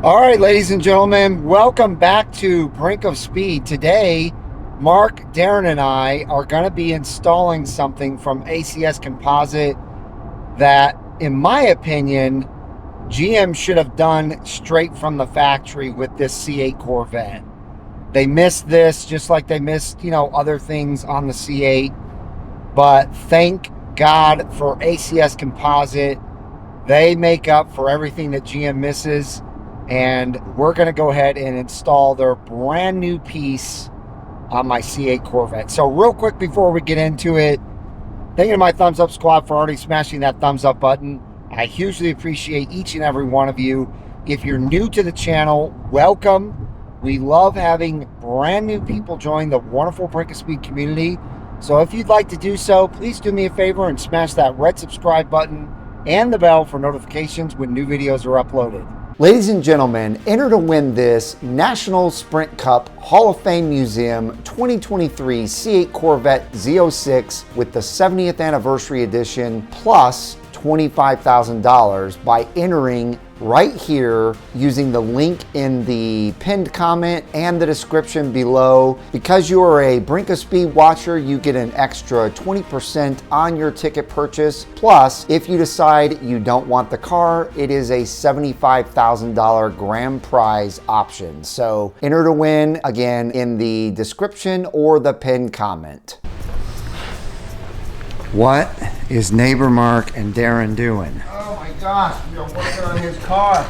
All right, ladies and gentlemen, welcome back to Brink of Speed. Today, Mark, Darren, and I are going to be installing something from ACS Composite that, in my opinion, GM should have done straight from the factory with this C8 Corvette. They missed this just like they missed, other things on the C8. But thank God for ACS Composite. They make up for everything that GM misses. And we're going to go ahead and install their brand new piece on my C8 Corvette. So real quick before we get into it, thank you to my Thumbs Up Squad for already smashing that thumbs up button. I hugely appreciate each and every one of you. If you're new to the channel, welcome. We love having brand new people join the wonderful Brink of Speed community. So if you'd like to do so, please do me a favor and smash that red subscribe button and the bell for notifications when new videos are uploaded. Ladies and gentlemen, enter to win this National Sprint Cup Hall of Fame Museum 2023 C8 Corvette Z06 with the 70th anniversary edition plus $25,000 by entering right here using the link in the pinned comment and the description below. Because you are a Brink of Speed watcher, you get an extra 20% on your ticket purchase. Plus, if you decide you don't want the car, it is a $75,000 grand prize option. So enter to win again in the description or the pinned comment. What is neighbor Mark and Darren doing? Oh my gosh, we're working on his car.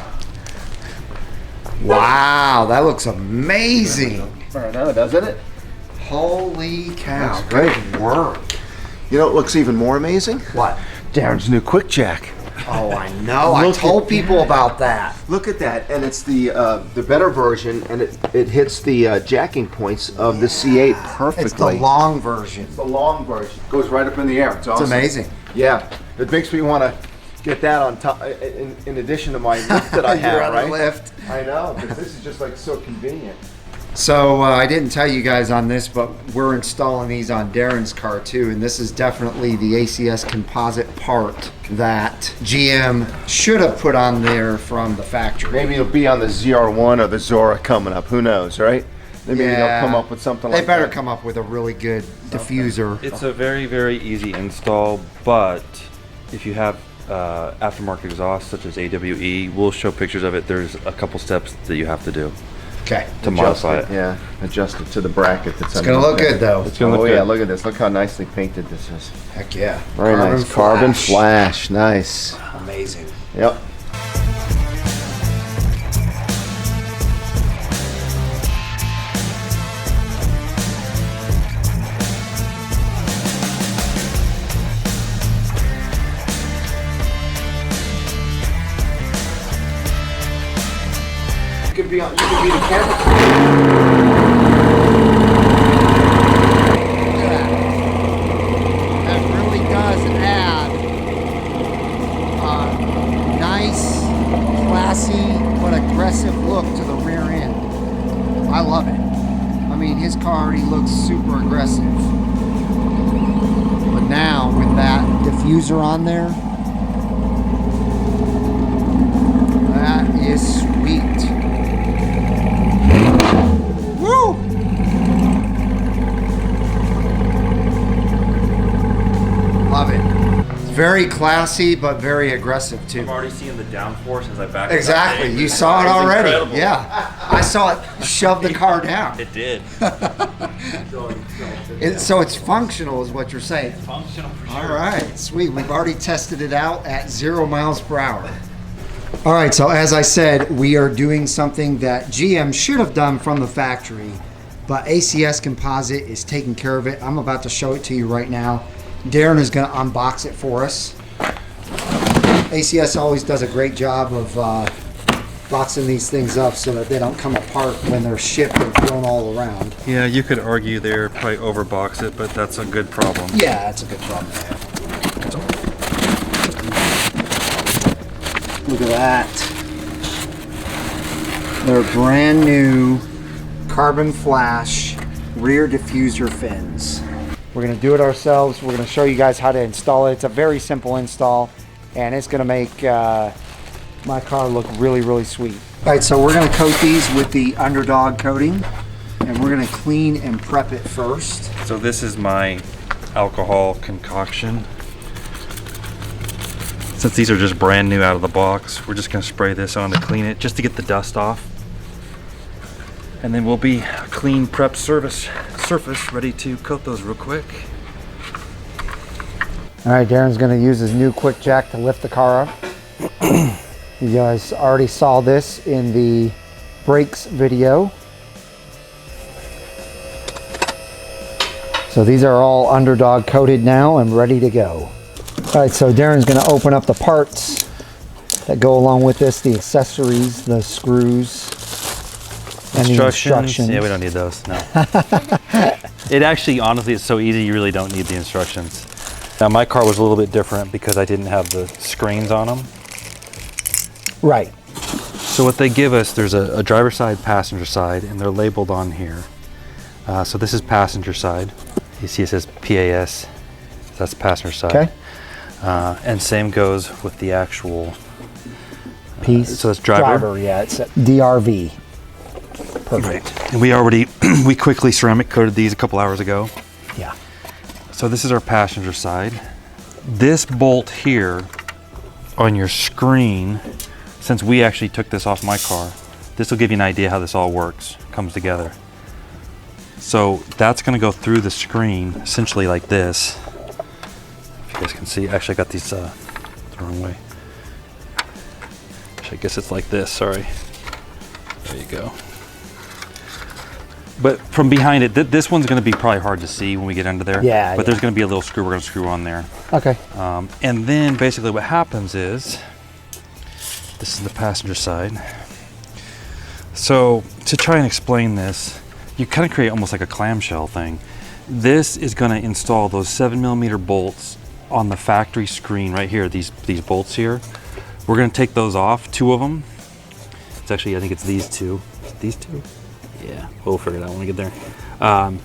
Wow, that looks amazing. I know, doesn't it? Holy cow, good work. You know what looks even more amazing? What? Darren's new quick jack. Oh, I know. I told people about that. Look at that, and it's the better version, and it hits the jacking points of the C8 perfectly. It's the long version. It's the long version. Goes right up in the air. It's awesome. It's amazing. Yeah, it makes me want to get that on top, in addition to my lift that I have, right? Lift. I know, because this is just like so convenient. So I didn't tell you guys on this, but we're installing these on Darren's car too, and this is definitely the ACS Composite part that GM should have put on there from the factory. Maybe it'll be on the ZR1 or the Zora coming up. Who knows, right? Maybe they'll come up with something like that. They better come up with a really good diffuser. It's a very, very easy install, but if you have aftermarket exhaust such as AWE, we'll show pictures of it. There's a couple steps that you have to do. Okay. To modify it. Yeah, adjust it to the bracket that's It's going to look good though. It's gonna look yeah, good. look at this. Look how nicely painted this is. Heck yeah. Very nice. Carbon flash. Nice. Amazing. Yep. You could be the camera. That really does add a nice, classy, but aggressive look to the rear end. I love it. I mean, his car already looks super aggressive. But now, with that diffuser on there, that is sweet. Woo! Love it. It's very classy, but very aggressive too. I'm already seeing the downforce as I back. Exactly. You saw it already. Incredible. Yeah. I saw it shove the car down. It did. So it's functional is what you're saying. Functional for sure. All right. Sweet. We've already tested it out at 0 miles per hour. All right. So as I said, we are doing something that GM should have done from the factory, but ACS Composite is taking care of it. I'm about to show it to you right now. Darren is going to unbox it for us. ACS always does a great job of boxing these things up so that they don't come apart when they're shipped and thrown all around. Yeah, you could argue they're probably overbox it, but that's a good problem. Yeah, that's a good problem to have. Look at that. They're brand new carbon flash rear diffuser fins. We're going to do it ourselves. We're going to show you guys how to install it. It's a very simple install, and it's going to make my car look really, really sweet. All right, so we're gonna coat these with the UndrDog coating, and we're gonna clean and prep it first. So this is my alcohol concoction. Since these are just brand new out of the box, we're just gonna spray this on to clean it, just to get the dust off. And then we'll be a clean prep surface ready to coat those real quick. All right, Darren's gonna use his new quick jack to lift the car up. You guys already saw this in the brakes video. So these are all UndrDog coated now and ready to go. All right, so Darren's gonna open up the parts that go along with this, the accessories, the screws, and the instructions. Yeah, we don't need those, no. It actually, honestly, it's so easy, you really don't need the instructions. Now my car was a little bit different because I didn't have the screens on them. Right. So what they give us, there's a driver side, passenger side, and they're labeled on here. So this is passenger side. You see it says PAS, that's passenger side. Okay. And same goes with the actual Piece. so it's driver. Yeah, it's a DRV. Perfect. And we quickly ceramic coated these a couple hours ago. Yeah. So this is our passenger side. This bolt here on your screen, since we actually took this off my car, this will give you an idea how this all works, comes together. So that's gonna go through the screen, essentially like this. If you guys can see, actually I got these the wrong way. Actually, I guess it's like this, sorry. There you go. But from behind it, this one's gonna be probably hard to see when we get under there. Yeah. But there's gonna be a little screw we're gonna screw on there. Okay. And then basically what happens is, this is the passenger side. So to try and explain this, you kind of create almost like a clamshell thing. This is going to install those 7mm bolts on the factory screen right here, these bolts here. We're going to take those off, 2 of them. It's actually, I think it's these 2. These 2? Yeah, we'll figure it out when we get there. And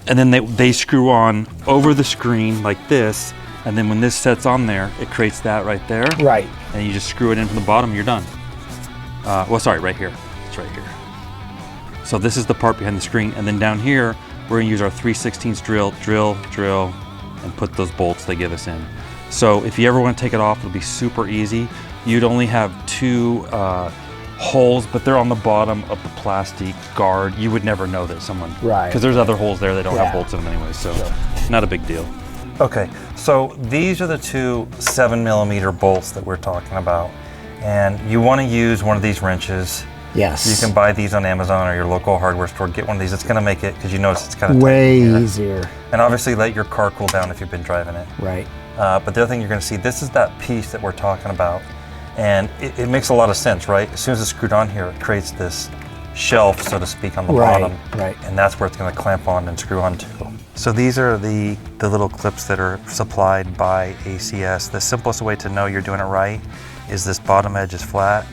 then they screw on over the screen like this, and then when this sets on there, it creates that right there. Right. And you just screw it in from the bottom, you're done. Well, sorry, right here. It's right here. So this is the part behind the screen, and then down here, we're gonna use our 3/16 drill, and put those bolts they give us in. So if you ever wanna take it off, it'll be super easy. You'd only have 2 holes, but they're on the bottom of the plastic guard. You would never know that someone, right? Because there's other holes there that don't have bolts in them anyway, so not a big deal. Okay, so these are the 2 7mm bolts that we're talking about, and you want to use one of these wrenches. Yes. You can buy these on Amazon or your local hardware store. Get one of these. It's going to make it, because you notice it's kind of way easier. And obviously let your car cool down if you've been driving it. Right. But the other thing you're going to see, this is that piece that we're talking about, and it makes a lot of sense, right? As soon as it's screwed on here, it creates this shelf, so to speak, on the bottom. Right. And that's where it's going to clamp on and screw onto. So these are the little clips that are supplied by ACS. The simplest way to know you're doing it right is this bottom edge is flat,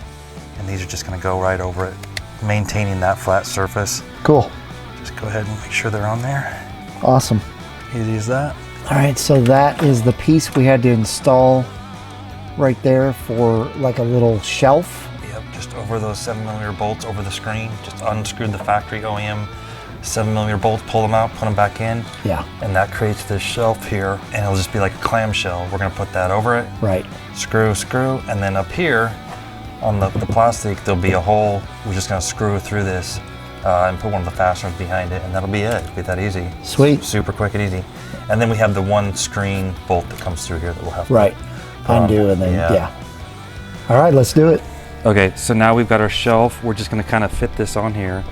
and these are just going to go right over it, maintaining that flat surface. Cool. Just go ahead and make sure they're on there. Awesome. Easy as that. All right, so that is the piece we had to install right there for like a little shelf. Yep, just over those 7mm bolts over the screen. Just unscrewed the factory OEM 7mm bolts, pull them out, put them back in. Yeah. And that creates this shelf here, and it'll just be like a clamshell. We're gonna put that over it. Right. Screw, and then up here on the plastic, there'll be a hole. We're just gonna screw through this and put one of the fasteners behind it, and that'll be it. It'll be that easy. Sweet. Super quick and easy. And then we have the one screen bolt that comes through here that we'll have to undo, and then yeah. All right, let's do it. Okay, so now we've got our shelf. We're just gonna kind of fit this on here.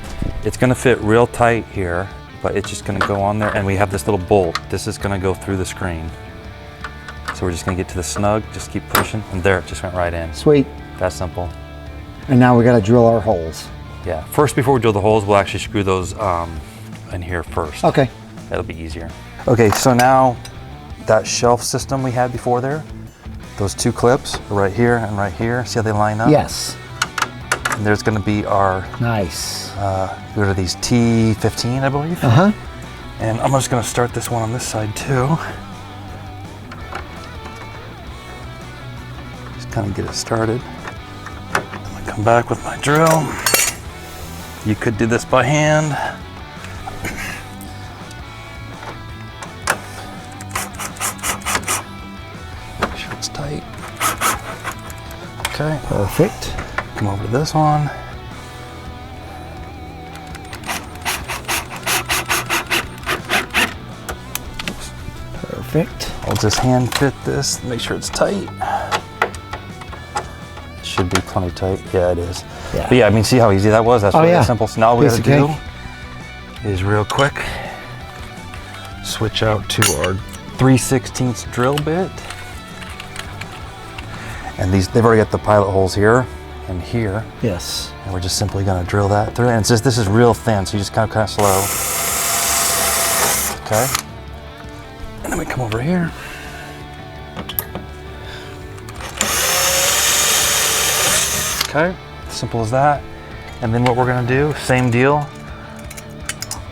It's gonna fit real tight here, but it's just gonna go on there, and we have this little bolt. This is gonna go through the screen. So we're just gonna get to the snug, just keep pushing, and there, it just went right in. Sweet. That's simple. And now we gotta drill our holes. Yeah, first before we drill the holes, we'll actually screw those in here first. Okay. That'll be easier. Okay, so now that shelf system we had before there, those 2 clips are right here and right here. See how they line up? Yes. And there's gonna be our, nice. what are these, T15, I believe? Uh-huh. And I'm just gonna start this one on this side too. Just kind of get it started. I'm gonna come come back with my drill. You could do this by hand. Make sure it's tight. Okay. Perfect. Come over to this one. Perfect. I'll just hand fit this, make sure it's tight. It should be plenty tight. Yeah, it is. Yeah. But yeah, I mean, see how easy that was? That's really simple. So now all we Piece gotta of do is real quick switch out to our 3/16 drill bit. And they've already got the pilot holes here and here. Yes. And we're just simply gonna drill that through. And it's just, this is real thin, so you just kind of slow. Okay. And then we come over here. Okay, simple as that. And then what we're gonna do, same deal,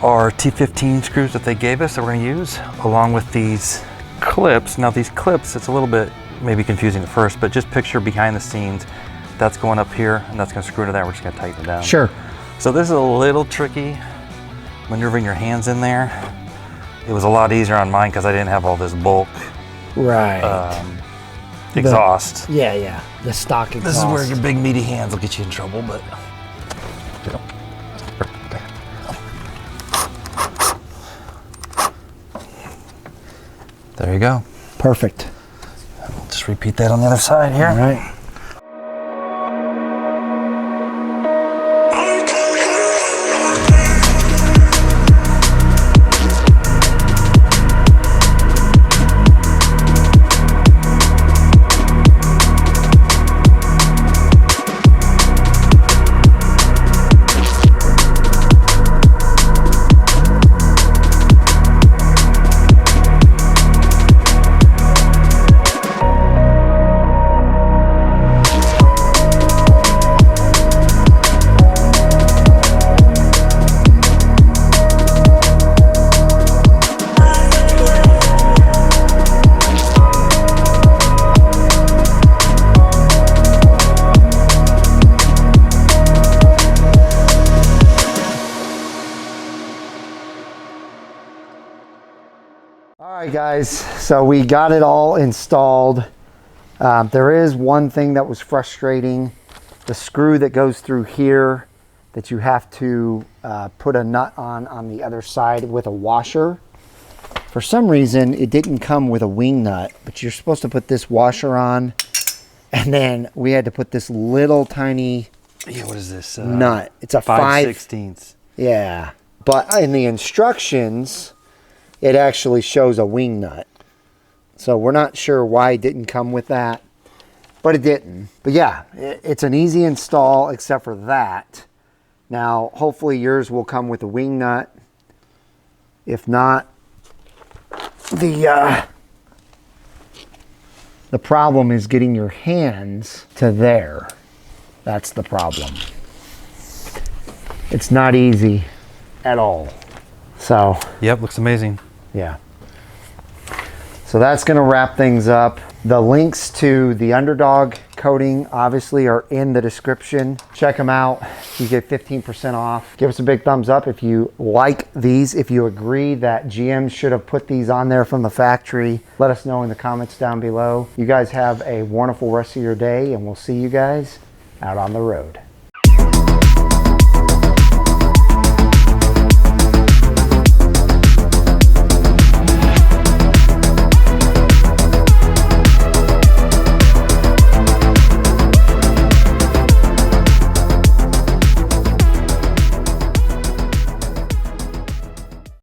our T15 screws that they gave us that we're gonna use, along with these clips. Now these clips, it's a little bit maybe confusing at first, but just picture behind the scenes, that's going up here and that's gonna screw into that. We're just gonna tighten it down. Sure. So this is a little tricky, maneuvering your hands in there. It was a lot easier on mine because I didn't have all this bulk Right. exhaust. Yeah. The stock exhaust. This is where your big meaty hands will get you in trouble, but you know. There you go. Perfect. We'll just repeat that on the other side here. All right. All right, guys, so we got it all installed. There is one thing that was frustrating. The screw that goes through here that you have to put a nut on the other side with a washer. For some reason, it didn't come with a wing nut, but you're supposed to put this washer on, and then we had to put this little tiny Yeah, what is this? nut. It's a 5/16. Yeah, but in the instructions, it actually shows a wing nut. So we're not sure why it didn't come with that, but it didn't. But yeah, it's an easy install except for that. Now, hopefully yours will come with a wing nut. If not, the problem is getting your hands to there. That's the problem. It's not easy at all. So, Yep, looks amazing. yeah. So that's going to wrap things up. The links to the UndrDog coating obviously are in the description. Check them out. You get 15% off. Give us a big thumbs up if you like these. If you agree that GM should have put these on there from the factory, let us know in the comments down below. You guys have a wonderful rest of your day, and we'll see you guys out on the road.